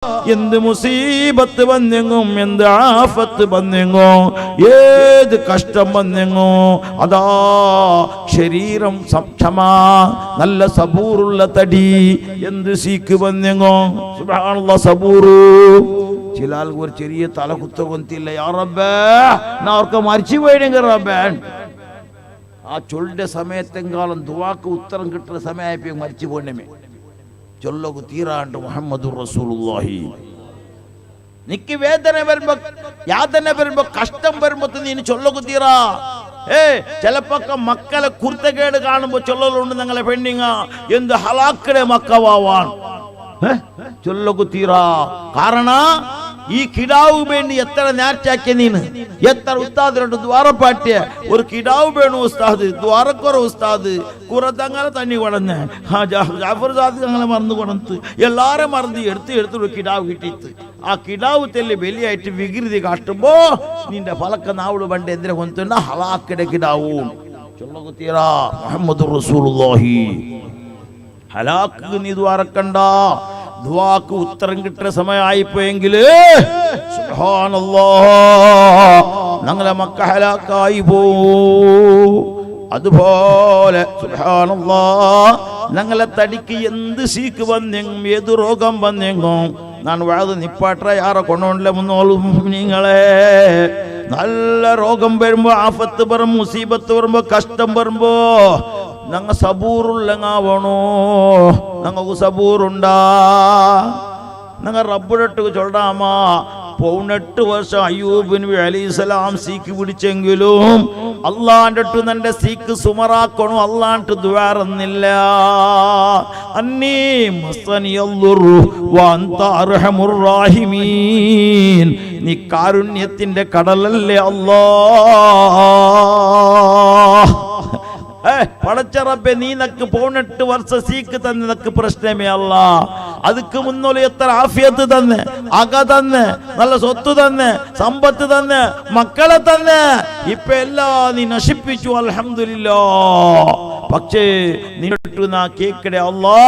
എന്ത് മുസീബത്ത് വന്നെങ്ങും, എന്ത് ആഫത്ത് വന്നെങ്ങോ, ഏത് കഷ്ടം വന്നെങ്ങോ, അതാ ശരീരം ക്ഷമ, നല്ല സബൂറുള്ള തടി, എന്ത് സീക്ക് വന്നെങ്ങോ, സുബ്ഹാനല്ലാഹ് സബൂറ്. ചില ആൾക്ക് ഒരു ചെറിയ തലകുത്ത കൊന്തില്ല, യാ റബ്ബേ ഞാൻ അവർക്ക് മരിച്ചു പോയെങ്കിൽ റബ്ബേ, ആ ചൊല്ലിന്റെ സമയത്തെങ്കാലം ദുആക്ക് ഉത്തരം കിട്ടുന്ന സമയമായപ്പോ മരിച്ചു പോണമേ. ചൊല്ലൊക്കെ തീരാണ്ട് മുഹമ്മദുർ റസൂലുള്ളാഹി. നിക്ക് വേദന വരുമ്പോ, യാതന വരുമ്പോ, കഷ്ടം വരുമ്പോ നീ ചൊല്ലൊക്കെ തീരാ. ചിലപ്പോ മക്കളെ കുർത്തക്കേട് കാണുമ്പോ ചൊല്ലലുണ്ട്, ഞങ്ങളെ പെണ്ണിങ്ങ എന്ത് ഹലാക്കടെ മക്കവാൻ ചൊല്ലൊക്കെ തീരാ. കാരണം ഈ കിടാവ് വേണ്ടി എത്ര നേർച്ചാക്കിയ നീന്, എത്ര ഉസ്താദിനോട് ദ്വാരപ്പാട്ടിയ ഒരു കിടാവ് വേണു ഉസ്താദ്, ദ്വാരക്കുറ ഉസ്താദ് കുറത്തങ്ങനെ തണ്ണി കൊടന്ന് ജാഫർ സാദ് ഞങ്ങളെ മറന്നു കൊടന്ന് എല്ലാരും മറന്ന് എടുത്ത് ഒരു കിടാവ് കിട്ടിയിട്ട് ആ കിടാവ് തെല്ലി വലിയായിട്ട് വികൃതി കാട്ടുമ്പോ നിന്റെ പലക്ക നാവള് പണ്ട് എന്തിനെ കൊണ്ടുണ്ട ഹലാക്കിടെ കിടാവും ചൊല്ലകുത്തീറാ മുഹമ്മദുർ റസൂലുള്ളാഹി. ഹലാക്ക് നീ ദ്വാരക്കണ്ട, ദുആക്ക് ഉത്തരം കിട്ടുന്ന സമയമായിപ്പോയെങ്കില് സുബ്ഹാനല്ലാഹ് ഞങ്ങളെ മക്ക ഹലാക്കായി പോവും. അതുപോലെ സുബ്ഹാനല്ലാഹ് ഞങ്ങളെ തടിക്ക് എന്ത് സീക്ക് വന്നെങ്കും, ഏത് രോഗം വന്നെങ്കും, ഞാൻ വാത് നിപ്പാട്ട യാറെ കൊണ്ടോണ്ടില്ല മുന്നോളും. നിങ്ങളെ നല്ല രോഗം വരുമ്പോ, ആഫത്ത് വരുമ്പോ, മുസീബത്ത് വരുമ്പോ, കഷ്ടം വരുമ്പോ ഞങ്ങ സബൂറുള്ളങ്ങാവണോ, ഞങ്ങൾക്ക് സബൂറുണ്ടാ. ഞങ്ങൾ റബ്ബിടട്ട് ചൊല്ലാമാ 18 വർഷം അയ്യൂബ് നബി അലൈഹിസ്സലാം സീക്ക് പിടിച്ചെങ്കിലും അള്ളാന്റെ അടുത്ത് നിന്റെ സീക്ക് സുമറാക്കണോ, അള്ളാണ്ട് ദ്വാരന്നില്ല. അന്നീ മസ്സനിയല്ലുറു വഅൻത അർഹമുർ റാഹിമീൻ, നീ കാരുണ്യത്തിന്റെ കടലല്ലേ അല്ലാഹ്. പടച്ച റബ്ബേ, നീ നക്ക് 18 വർഷം സീക്ക് തന്നെ നക്ക് പ്രശ്നമേ അല്ല. അതുക്ക് മുന്നോളി എത്ര ആഫിയത്ത് തന്നെ, അക തന്നെ, നല്ല സ്വത്ത് തന്നെ, സമ്പത്ത് തന്നെ, മക്കളെ തന്നെ, ഇപ്പൊ എല്ലാം നീ നശിപ്പിച്ചു അൽഹംദുലില്ലാഹ്. പക്ഷേ നിന്നിട്ട് നാ കേക്കടേ അല്ലാ,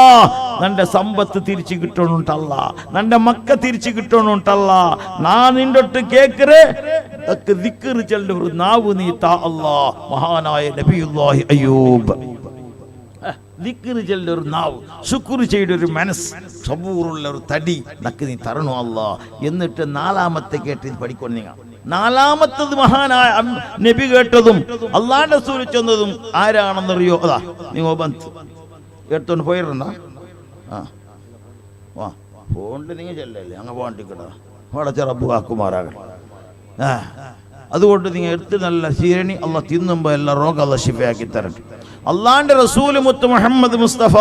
നിന്റെ സമ്പത്ത് തിരിച്ചു കിട്ടണുണ്ടല്ല, നിന്റെ മക്ക തിരിച്ചു കിട്ടണുണ്ടല്ല. ഞാൻ നിന്റെ ഒട്ട് കേക്കറേ ദിക്ർ ചൊല്ലുന്ന ഒരു നാവ് നീ താ അല്ലാ. മഹാനായ നബിയുല്ലാഹി അയ്യൂബ് ദിക്ർ ചൊല്ലുന്ന ഒരു നാവ്, ശുക്ർ ചെയ്ത ഒരു മനസ്സ്, സബൂറുള്ള ഒരു തടി നക്ക് നീ തരണു അല്ലാ. എന്നിട്ട് 4ാമത്തെ കേട്ട് പഠിക്കൊണ്ട് നിങ്ങൾ 4ാമത്തത് മഹാനായ നബി കേട്ടതും അള്ളാന്റെ റസൂൽ ചെന്നതും ആരാണെന്നറിയോ? അതാ നിങ്ങൾ ബന്ത് എടുത്തോണ്ട് പോയിരുന്ന ഫോണിൽ നിങ്ങൾ ചെല്ലല്ലേ അങ്ങ് പോകണ്ടിക്കട വളച്ച റബ്ബ് കാക്കുമാറാകട്ടെ. അതുകൊണ്ട് നിങ്ങൾ എടുത്ത് നല്ല ശീരണി അല്ല തിന്നുമ്പോ എല്ലാ രോഗം അല്ല ശിഫയാക്കി തരട്ടെ. അള്ളാന്റെ റസൂൽ മുത്ത് മുഹമ്മദ് മുസ്തഫ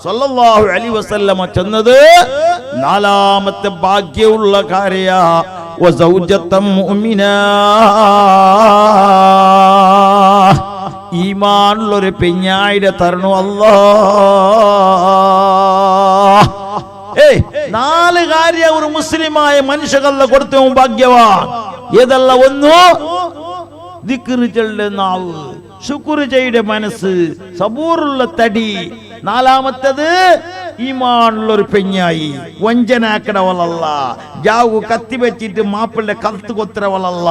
സല്ലല്ലാഹു അലൈഹി വസല്ലമ ചെന്നത് 4ാമത്തെ ഭാഗ്യമുള്ള കാര്യ വസൗജത്തം മുഅ്മിനാ, ഈമാനുള്ളൊരു പെഞ്ഞായിടെ തരണു അല്ലാഹ്. 4 കാര്യ ഒരു മുസ്ലിമായ മനുഷ്യകല്ല കൊടുത്ത ഭാഗ്യവാൻ. ഏതല്ല? 1 ദിക്ർ ചൊല്ലുന്ന നാവ്, ശുക്ർ ചെയ്ത മനസ്സ്, സബൂറുള്ള തടി. 4ാമത്തേത് ഈമാനുള്ള ഒരു പെഞ്ഞായി, വഞ്ചനാക്കടവളല്ല, ജാവു കത്തി വെച്ചിട്ട് മാപ്പിളുടെ കത്ത് കൊത്തരവളല്ല.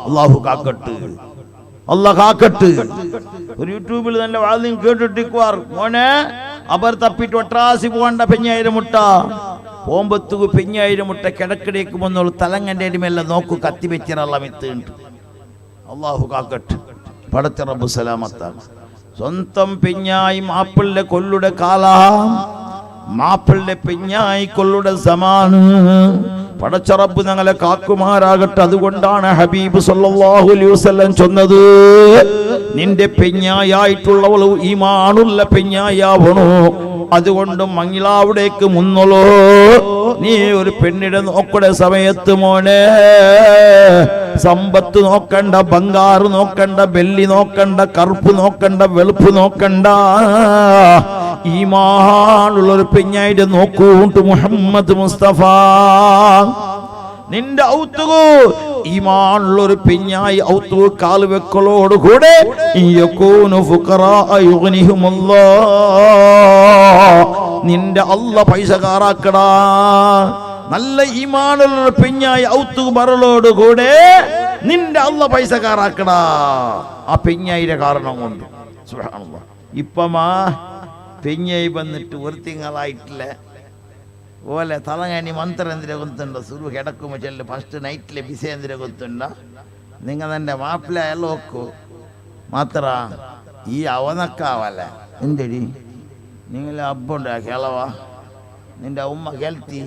അള്ളാഹു കാക്കട്ട്, അള്ളാഹ് കാക്കട്ട്. ഒരു യൂട്യൂബിൽ നല്ല വാദ്യം കേട്ടിട്ടിക്കുവാർ, മോനെ അവർ തപ്പിട്ട് ഒട്രാസി പോകണ്ട പെഞ്ഞായിരം മുട്ട പോകുമ്പത്തുകു പെഞ്ഞായിരം മുട്ട കിടക്കിടേക്ക് വന്നോളൂ തലങ്ങൻ്റെ മേലെ നോക്കൂ കത്തി വെച്ചിരല്ല മിത്തുണ്ട്. അള്ളാഹു കാക്കട്ട്, പടച്ച റബ്ബ് സലാമത്താണ്. സ്വന്തം പെഞ്ഞായി മാപ്പിളുടെ കൊല്ലുടെ കാലാം, മാപ്പിളുടെ പെഞ്ഞായി കൊല്ലുടെ സമാന്. പടച്ച റബ്ബ് ഞങ്ങളെ കാക്കുമാരാകട്ടെ. അതുകൊണ്ടാണ് ഹബീബ് സല്ലല്ലാഹു അലൈഹി വസല്ലം ചൊന്നത്, നിന്റെ പെഞ്ഞായിട്ടുള്ളവൾ ഈമാനുള്ള പെഞ്ഞായാവണോ. അതുകൊണ്ട് മങ്ങിലാവിടേക്ക് മുന്നോളോ, നീ ഒരു പെണ്ണിടെ നോക്കടെ സമയത്ത് മോനെ സമ്പത്ത് നോക്കണ്ട, ബംഗാറ് നോക്കണ്ട, വെള്ളി നോക്കണ്ട, കറുപ്പ് നോക്കണ്ട, വെളുപ്പ് നോക്കണ്ട, ഈമാനുള്ളൊരു പെഞ്ഞായിട്ട് നോക്കൂട്ട് മുഹമ്മദ് മുസ്തഫ. നിന്റെ ഔത്തുകു ഈമാനുള്ളൊരു പെഞ്ഞായി ഔത്തു കാല് വെക്കലോടുകൂടെ നിന്റെ അല്ല പൈസക്കാരാക്കടാ. നല്ല ഈമാനുള്ള പെഞ്ഞായി ഔത്തു ബറലോട് കൂടെ നിന്റെ അല്ല പൈസക്കാരാക്കടാ. ആ പെഞ്ഞായിരെ കാരണം കൊണ്ട് സുബ്ഹാനല്ലാഹ്. ഇപ്പമാ പെഞ്ഞായി വന്നിട്ട് ഒരു തിങ്കളായിട്ടില്ല ഓലെ തലങ്ങാനി മന്ത്രം എന്തിനെ കൊത്തുണ്ടോ? സുരു കിടക്കുമ്പോൾ ചെല്ലു ഫസ്റ്റ് നൈറ്റിലെ ബിസ എന്തിനെ കൊത്തുണ്ട? നിങ്ങൾ എൻ്റെ മാപ്പിള എല്ലാം നോക്കൂ മാത്ര ഈ അവനക്കാവല്ല. എന്തടി നിങ്ങൾ അബ്ബുണ്ട് കേളവാ നിന്റെ ഉമ്മ കേൾത്തി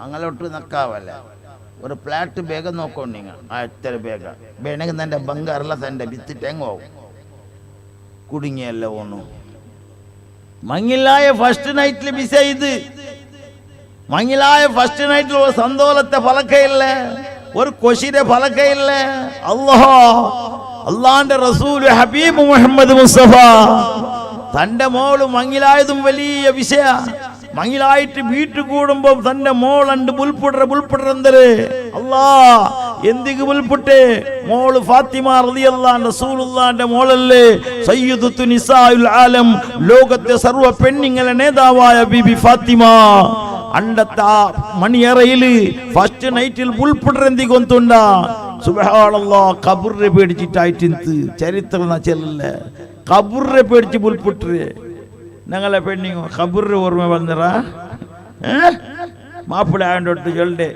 അങ്ങോട്ട് നക്കാവല്ല. ഒരു ഫ്ലാറ്റ് ಬೇಗ നോക്കണം നിങ്ങൾ. ആ എത്ര ಬೇಗ വേണമെങ്കിൽ തൻ്റെ ബംഗാറല്ല തൻ്റെ വിത്തിട്ട് എങ്ങോവും കുടുങ്ങിയല്ല ഓണു. മങ്ങിലായ ഫസ്റ്റ് നൈറ്റിൽ ബിസ ഇത് മങ്ങിലായ ഫസ്റ്റ് നൈറ്റിൽ ഒരു സന്തോളത്തെ ഫലക്കയില്ല, ഒരു കൊശിയുടെ ഫലക്കയില്ല. അള്ളാന്റെ റസൂൽ ഹബീബ് മുഹമ്മദ് മുസ്തഫ തന്റെ മോള് മങ്ങിലായതും വലിയ വിഷയ. മങ്ങിലായിട്ട് വീട്ടു കൂടുമ്പോ തന്റെ മോളുണ്ട് ബുൽപുടരെ അല്ലാ എന്തിക്ക് ബുൽപുട്ടെ മോള് ഫാത്തിമ റളിയല്ലാഹു റസൂലുള്ളാഹിന്റെ മോളല്ലേ, സയ്യിദത്തു നിസാഉൽ ആലം, ലോകത്തെ സർവ്വ പെണ്ണുങ്ങളെ നേതാവായ ബീബി ഫാത്തിമ. അണ്ടത്തെ മണിയറയില് ഫസ്റ്റ് നൈറ്റിൽ ബുൽപുടരെന്തി കൊന്തുണ്ട. സുബ്ഹാനല്ലാഹ് ഖബറിനെ പേടിച്ചിട്ടായിട്ട് ചരിത്രം ചെല്ലല്ലേ, ഖബറിനെ പേടിച്ച് ബുൽപുട്ടരെ. ഞങ്ങളെ പെണ്ണിങ്ങോ ഖബറിന് ഓർമ്മ വന്നിറ മാപ്പിള ആയണ്ടൊട്ട് ചൊല്ലെ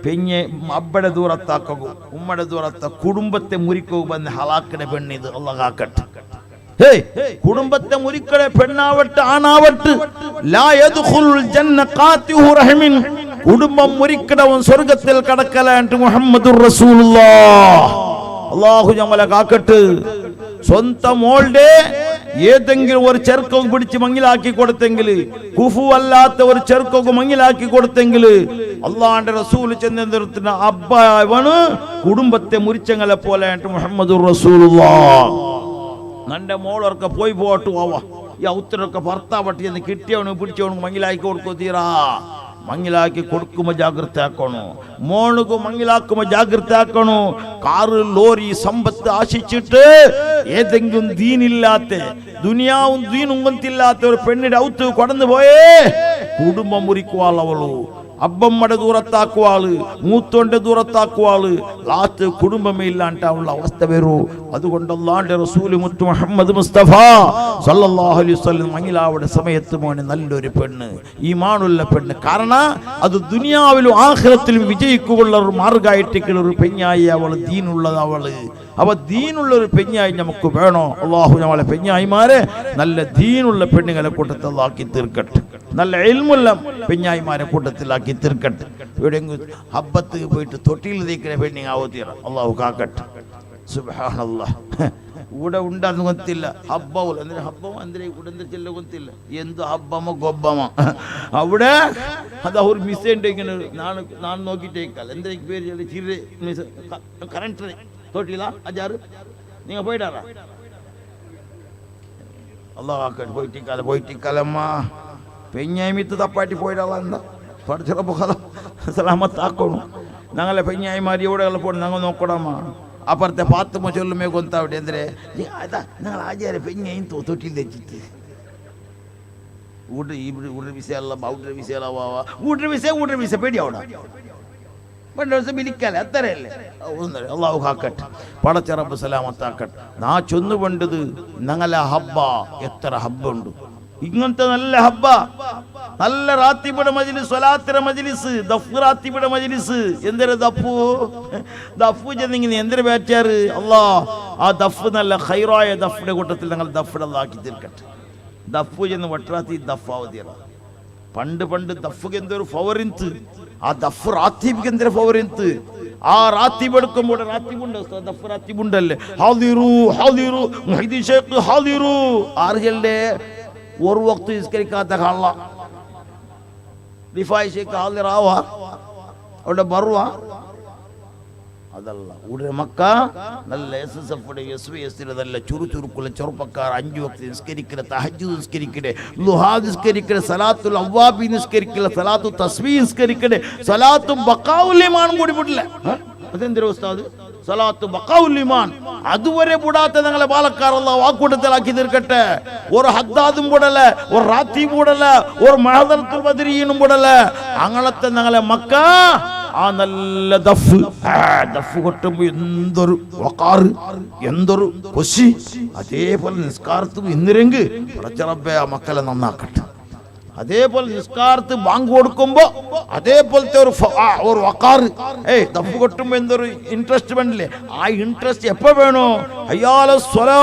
പെഞ്ഞെ അബ്ബടെ ദൂരത്താക്കൂ ഉമ്മടെ ദൂരത്ത കുടുംബത്തെ മുറിക്കൂ വന്ന് ഹലാക്കടെ പെണ്ണിത് അല്ലാഹ് കാക്കട്ടെ. കുടുംബത്തെ മുറിക്കടെ പെണ്ണാവട്ടെ ആണാവട്ടെ ലാ യദ്ഖുലുൽ ജന്ന ഖാതിഉ റഹ്മിൻ, കുടുംബം മുറിക്കടവൻ സ്വർഗ്ഗത്തിൽ കടക്കലാണ്ട് മുഹമ്മദുർ റസൂലുള്ളാഹ്. അല്ലാഹു ഞങ്ങളെ കാക്കട്ടെ. സ്വന്തം മോളുടെ ഏതെങ്കിലും ഒരു ചെറുക്കവും പിടിച്ച് മങ്ങിലാക്കി കൊടുത്തെങ്കിൽ, കുഫു അല്ലാത്ത ഒരു ചെറുക്കും മങ്ങിലാക്കി കൊടുത്തെങ്കിൽ അള്ളാന്റെ റസൂല് ചെന്ന് നിർത്തുന്ന അബ്ബവണ് കുടുംബത്തെ മുറിച്ചങ്ങളെ പോലെ മുഹമ്മദുർ റസൂലുള്ളാഹ്. നന്റെ മോളൊക്കെ പോയി പോട്ടു ആവാ ഈ ഔത്തരൊക്കെ ഭർത്താവട്ടി എന്ന് കിട്ടിയവന് പിടിച്ചവന് മങ്ങിലാക്കി കൊടുക്കോ തീരാ. മങ്ങിലാക്കി കൊടുക്കുമ്പോ ജാഗ്രത ആക്കണു, മോണുക്ക് മങ്ങിലാക്കുമ്പോ ജാഗ്രത ആക്കണു. കാറ് ലോറി സമ്പത്ത് ആശിച്ചിട്ട് ഏതെങ്കിലും ദീനില്ലാത്ത ദുനിയാവും ദീനും കൊത്തില്ലാത്ത ഒരു പെണ്ണിന്റെ ഔത്ത് കടന്നു പോയേ കുടുംബം മുറിക്കുവാളവളു. അബ്ബമ്മയുടെ ദൂരത്താക്കുവാള്, മൂത്തോന്റെ ദൂരത്താക്കുവാള്, ലാസ്റ്റ് കുടുംബമേ ഇല്ലാണ്ടാവുള്ള അവസ്ഥ വരൂ. അതുകൊണ്ട് അല്ലാഹുവിന്റെ റസൂൽ മുത്ത് മുഹമ്മദ് മുസ്തഫ സല്ലല്ലാഹു അലൈഹി വസല്ലം മങ്ങിലാവുടെ സമയത്ത് മോനെ നല്ലൊരു പെണ്ണ്, ഈമാനുള്ള പെണ്ണ്. കാരണം അത് ദുനിയാവിലും ആഖിറത്തിലും വിജയിക്കുള്ള ഒരു മാർഗമായിട്ടേക്കുള്ള ഒരു പെഞ്ഞായി അവള്, ദീനുള്ളത് അവള്. അവ ദീനുള്ള ഒരു പെഞ്ഞായി നമുക്ക് വേണോ? അള്ളാഹു നമ്മളെ പെഞ്ഞായിമാരെ നല്ല ദീനുള്ള പെണ്ണുങ്ങളെ കൂട്ടത്തിലാക്കി തീർക്കട്ടെ, നല്ല ഇൽമുള്ള പെഞ്ഞായിമാരെ കൂട്ടത്തിലാക്കി തീർക്കട്ടെ. എവിടെയെങ്കിലും ഹബ്ബത്ത് പോയിട്ട് തൊട്ടിയിൽ തേക്കുന്ന പെണ്ണിങ്ങാവോ തീര അള്ളാഹു കാക്കട്ടെ. സുബ്ഹാനല്ലാഹ്. ഇവിടെ ഉണ്ടാന്ന് ಗೊತ್ತಿಲ್ಲ ಹಬ್ಬವಲ್ಲ ಅಂದ್ರೆ ಹಬ್ಬವ ಅಂದ್ರೆ ಕುಡಂದೆಲ್ಲ ಗೊತ್ತಿಲ್ಲ ಎಂದು ಹಬ್ಬಮ ಗೊಬ್ಬಮ അവിടെ അത് അവർ മിസ് ചെയ്തിങ്ങനെ ನಾನು നോക്കിട്ടേക്കല്ല എന്തെ പേര് ചൊല്ലി ചിരി മിസ് കറന്റ് തൊട്ടില്ല അജാറ് നിങ്ങൾ പോയിട്ടാറാ അല്ലാഹു അക്ബർ പോയിട്ടിക്കാലമ്മ പെഞ്ഞായിമിത്ത് തപ്പാട്ടി പോയിട്ടാളാ എന്താ പഠിച്ചറപ്പോ സലാമത്ത് ആക്കണു. ഞങ്ങളെ പെഞ്ഞായിമാരി എവിടെയുള്ള പോയി ഞങ്ങൾ നോക്കണമ്മ. അപ്പുറത്തെ പാത്തുമ്മ ചൊല്ലുമേ കൊന്താവിടെ എന്തിരെ അതാ ഞങ്ങൾ ആചാര്യ പെഞ്ഞയും തൊട്ടിൽ തെച്ചിട്ട് ഊട്ട വിസയല്ല ഔട്ടർ വിസയല്ല ഊട്ടർ വിസ പേടിയാവണ ബിലിക്കല്ലേ അത്രയല്ലേ. അള്ളാഹു കാക്കട്ടെ, പടച്ചറബ് സലാമത്താക്കട്ടെ. നാ ചൊന്നു പണ്ടത് ഞങ്ങളെ ഹബ്ബ എത്ര ഹബ്ബുണ്ട് ഇങ്ങനത്തെ നല്ല ഹബ്ബ, നല്ല റാത്തിബിയുടെ മജ്ലിസ്, സ്വലാത്തിയുടെ മജ്ലിസ്, ദഫ് റാത്തിബിയുടെ മജ്ലിസ്. എന്തൊരു ദഫ് ചെന്നിങ്ങനെ എന്തൊരു ബാറ്റാറ് അല്ലാ. ആ ദഫ് നല്ല ഖൈറായ ദഫിന്റെ കൂട്ടത്തിൽ ഞങ്ങൾ ദഫിടല്ലാക്കി തീർക്കട്ടെ. ദഫ് ചെന്ന് വട്ടറാത്തി ദഫാവതിയറ. പണ്ട് ദഫുക്ക് എന്തൊരു ഫവറിന്ത്, ആ ദഫ് റാത്തിബിക്ക് എന്തൊരു ഫവറിന്ത്. ആ റാത്തിബ് എടുക്കുമ്പോൾ റാത്തിബുണ്ട്, ദഫ് റാത്തിബുണ്ടല്ലേ. ഹാദിറു ഹാദിറു മുഹീദ്ദീൻ ശൈഖ് ഹാദിറു. ആർജല്ലേ ഒരു വക്ത് നിസ്കരിക്കാത്ത കള്ള റിഫായി ശൈഖ് ഹാദിറാവാ അവിടെ ബറുവ അതല്ല. ഉടനെ മക്ക നല്ല SSF SVS നല്ല ചുറുചുറുക്കുള്ള ചെറുപ്പക്കാർ 5 വക്ത് നിസ്കരിക്കണ, തഹജ്ജുദ് നിസ്കരിക്കണേ, ളുഹാ നിസ്കരിക്കണേ, സലാത്തുൽ അവ്വാബി നിസ്കരിക്കണേ, സലാത്തു തസ്ബീഹ് നിസ്കരിക്കണേ, സലാത്തും ബഖാഉൽ ഈമാൻ കൂടി വിടില്ല. അതെന്തൊരു ഉസ്താദ് സലാത്തു ബഖൗൽ ഈമാൻ. അതുവരെ വിടാത്ത ഞങ്ങളെ പാലക്കാർ അല്ലാഹു വാക്കൂട്ടത്തിലാക്കി തീർക്കട്ടെ. ഒരു ഹദ്ദാദും വിടല, ഒരു റാത്തീബ് വിടല, ഒരു മഹദറത്തുൽ ബദരീനും വിടല. അങ്ങനത്തെ ഞങ്ങളെ മക്ക ആ നല്ല ദഫ് കൊട്ടുമ്പോ എന്തൊരു വഖാറ്, എന്തൊരു കൊശി. അതേപോലെ നിസ്കാരത്തും ഇന്നിരെങ്ക് പടച്ചറബ്ബേ ആ മക്കളെ നന്നാക്കട്ടെ. അതേപോലെ നിസ്കാരത്ത് ബാങ്ക് കൊടുക്കുമ്പോ അതേപോലത്തെ ഒരു വഖാറ്. ദഫ് കൊട്ടുമ്പോ എന്തൊരു ഇൻട്രസ്റ്റ് വേണ്ടില്ലേ? ആ ഇൻട്രസ്റ്റ് എപ്പോ വേണോ? അയ്യാല സ്വലാ.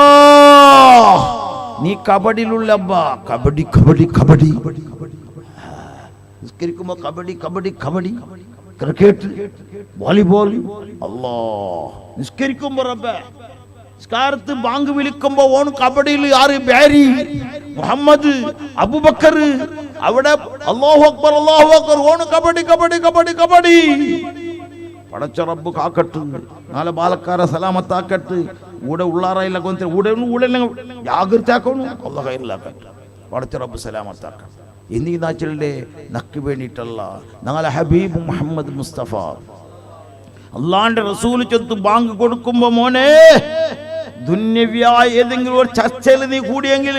നീ കബഡിയിലുള്ള കബഡി കബഡി കബഡി നിസ്കരിക്കുമ്പോ കബഡി കബഡി കബഡി, ക്രിക്കറ്റ്, വോളിബോൾ. അല്ലാ നിസ്കരിക്കുമ്പോ റബ്ബേ നിസ്കാരത്ത് ബാങ്ക് വിളിക്കുമ്പോ ഓൺ കബഡിയിൽ ആര്? ബാരി, മുഹമ്മദ്, അബൂബക്കർ. അവിടെ അല്ലാഹു അക്ബർ അല്ലാഹു അക്ബർ, ഓൺ കബഡി കബഡി കബഡി കബഡി. പടച്ച റബ്ബ് കാക്കട്ട്, നാളെ ബാലക്കാരെ സലാമത്താക്കട്ട്. ഊടെ ഉള്ളാറയില്ല കൊന്ത ഊടെ ജാഗ്രത ആക്കണം. അല്ലാഹു ഖൈറിലാക്കട്ടെ. പടച്ച റബ്ബ് സലാമത്താക്കട്ടെ. എന്നീ നാച്ചലിന്റെ നക്ക് വേണ്ടിയിട്ടല്ല, നാളെ ഹബീബ് മുഹമ്മദ് മുസ്തഫ അള്ളാന്റെ റസൂൽ ചെന്ന് ബാങ്ക് കൊടുക്കുമ്പോ മോനെ ദുന്യവ്യായ ഏതെങ്കിലും ഒരു ചർച്ചയിൽ നീ കൂടിയെങ്കിൽ,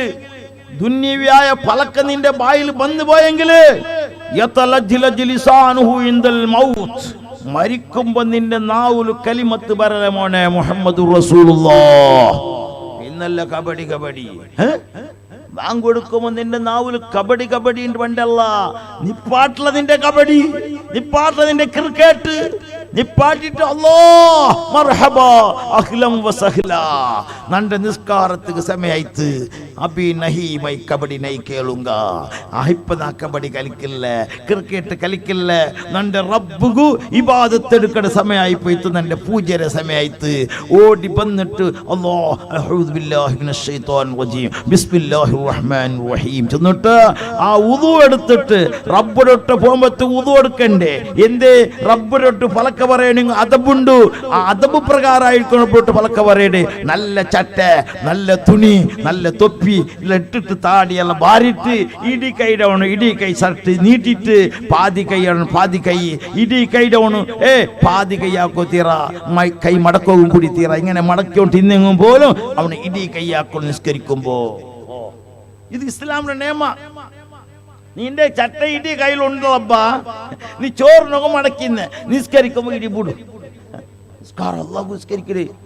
ദുന്യവ്യായ പലക്ക നിന്റെ ബായിൽ വന്നു പോയെങ്കിൽ മരിക്കുമ്പോ നിന്റെ നാവുല് കലിമത്ത് പറല മോനെ മുഹമ്മദ് റസൂലുള്ളാഹ്. ഇന്നല്ല കബഡി കബഡി. ബാങ്ക് കൊടുക്കുമ്പോ നിന്റെ നാവുല് കബഡി കബഡി പണ്ടല്ല. നിപ്പാട്ടില നിന്റെ കബഡി, നിപ്പാട്ടില നിന്റെ ക്രിക്കറ്റ്, നിപ്പാട്ടിട്ട് അല്ലാഹ് മർഹബാ അഹ്ലം വസഹ്ല. നന്റെ നിസ്കാരத்துக்கு സമയായിத்து അബി നഹി മൈ കബഡി നൈ കേളുങ്ക. ഇപ്പ നാ കബഡി കളിക്കില്ല, ക്രിക്കറ്റ് കളിക്കില്ല. നന്റെ റബ്ബുഗു ഇബാദത്ത് എടുക്കണ സമയായി പോയിത്ത്, നന്റെ പൂജയുടെ സമയായിത്ത്. ഓടി വന്നിട്ട് അല്ലാഹ് അഊദു ബില്ലാഹി മിനശ് ശൈത്വാനിർ റജീം ബിസ്മില്ലാഹിർ റഹ്മാനിർ റഹീം ചെന്നിട്ട് ആ വുദു എടുത്തിട്ട് റബ്ബിനൊട്ട് പോകുമ്പോ വുദു എടുക്കണ്ടേ? എന്തേ റബ്ബിനൊട്ട് പലക്ക പറയണെങ്കിൽ അതബുണ്ട്. ആ അതബ് പ്രകാരമായിരിക്കും പലക്ക പറയണേ. നല്ല ചട്ട, നല്ല തുണി, നല്ല തൊപ്പി ഇട്ടിട്ട് താടിയെല്ലാം വാരിട്ട് ഇടി കൈയിടവണ്, ഇടി കൈ ഷർട്ട് നീട്ടിട്ട് പാതി കൈയാണ്, പാതി കൈ ഇടി കൈയിടവണ്. പാതി കൈയാക്കോ തീറ, കൈ മടക്കവും കൂടി തീറ. ഇങ്ങനെ മടക്കോണ്ട് തിന്നെങ്ങും പോലും അവന് ഇടി കൈയാക്കോ നിസ്കരിക്കുമ്പോ. ഇത് ഇസ്ലാമിന്റെ നിയമ. നിന്റെ ചട്ട ഇടി കയ്യിലുണ്ടല്ലപ്പാ, നീ ചോറിനൊക്കെ മടക്കിന്ന് നിസ്കരിക്കുമ്പോ ഇടി പൂടും. നിസ്കാരം അല്ലാഹു നിസ്കരിക്കരുത്.